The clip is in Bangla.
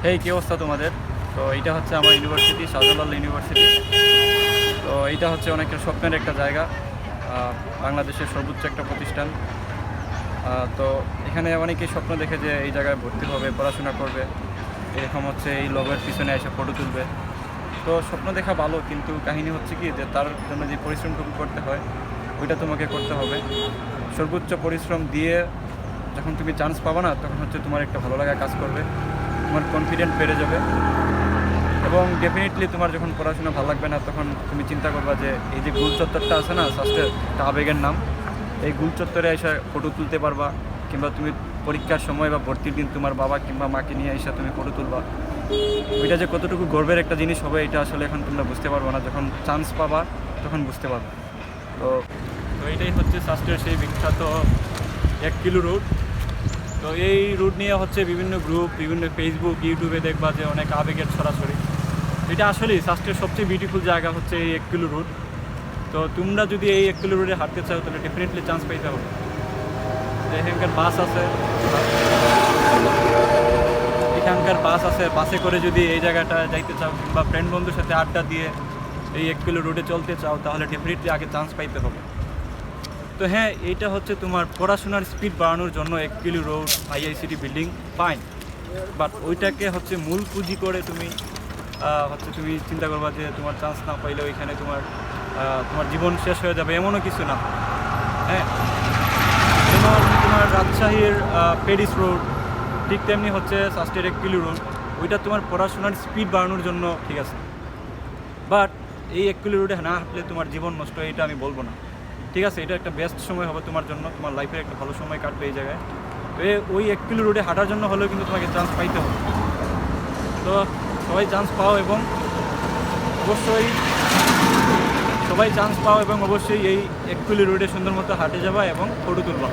হেই, কী অবস্থা তোমাদের? তো এইটা হচ্ছে আমার ইউনিভার্সিটি, শাহজালাল ইউনিভার্সিটি। তো এইটা হচ্ছে অনেকের স্বপ্নের একটা জায়গা, বাংলাদেশের সর্বোচ্চ একটা প্রতিষ্ঠান। তো এখানে অনেকেই স্বপ্ন দেখে যে এই জায়গায় ভর্তি হবে, পড়াশোনা করবে, এরকম হচ্ছে এই লগের পিছনে এসে ফটো তুলবে। তো স্বপ্ন দেখা ভালো, কিন্তু কাহিনী হচ্ছে কি যে তার জন্য যে পরিশ্রমটুকু করতে হয় ওইটা তোমাকে করতে হবে। সর্বোচ্চ পরিশ্রম দিয়ে যখন তুমি চান্স পাবা না, তখন হচ্ছে তোমার একটা ভালো লাগা কাজ করবে, তোমার কনফিডেন্ট বেড়ে যাবে। এবং ডেফিনেটলি তোমার যখন পড়াশোনা ভালো লাগবে না, তখন তুমি চিন্তা করবা যে এই যে গুল চত্বরটা আছে না, সাস্টের একটা আবেগের নাম, এই গুল চত্বরে এসে ফটো তুলতে পারবা, কিংবা তুমি পরীক্ষার সময় বা ভর্তির দিন তোমার বাবা কিংবা মাকে নিয়ে এসে তুমি ফটো তুলবা। ওইটা যে কতটুকু গর্বের একটা জিনিস হবে, এটা আসলে এখন তোমরা বুঝতে পারবো না, যখন চান্স পাবা তখন বুঝতে পারবে। তো তো এটাই হচ্ছে সাস্টের সেই বিখ্যাত 1 কিলো রুট। তো এই রুট নিয়ে হচ্ছে বিভিন্ন গ্রুপ, বিভিন্ন ফেসবুক, ইউটিউবে দেখবা যে অনেক আবেগের ছড়াছড়ি। এটা আসলেই সাস্টের সবচেয়ে বিউটিফুল জায়গা হচ্ছে এই 1 কিলো রুট। তো তোমরা যদি এই 1 কিলো রুটে হাঁটতে চাও, তাহলে ডেফিনেটলি চান্স পাইতে হবে। এখানকার বাস আছে, বাসে করে যদি এই জায়গাটা যাইতে চাও, কিংবা ফ্রেন্ড বন্ধুর সাথে আড্ডা দিয়ে এই 1 কিলো রুটে চলতে চাও, তাহলে ডেফিনেটলি আগে চান্স পাইতে হবে। তো হ্যাঁ, এইটা হচ্ছে তোমার পড়াশোনার স্পিড বাড়ানোর জন্য 1 kilo road IICT building fine. But ওইটাকে হচ্ছে মূল পুঁজি করে তুমি তুমি চিন্তা করবা যে তোমার চান্স না পাইলে ওইখানে তোমার জীবন শেষ হয়ে যাবে, এমনও কিছু না। হ্যাঁ, যেমন তোমার রাজশাহীর প্যারিস রোড, ঠিক তেমনি হচ্ছে সাস্টের 1 কিলো রোড। ওইটা তোমার পড়াশোনার স্পিড বাড়ানোর জন্য ঠিক আছে, বাট এই 1 কিলো রোডে না হাঁটলে তোমার জীবন নষ্ট, এটা আমি বলবো না। ঠিক আছে, এটা একটা বেস্ট সময় হবে তোমার জন্য, তোমার লাইফের একটা ভালো সময় কাটবে এই জায়গায়। তো ওই 1 কিলো রোডে হাঁটার জন্য হলেও কিন্তু তোমাকে চান্স পাইতে হবে। তো সবাই চান্স পাও, এবং অবশ্যই এই 1 কিলো রোডে সুন্দর মতো হাঁটে যাবা এবং ফটো তুলবা।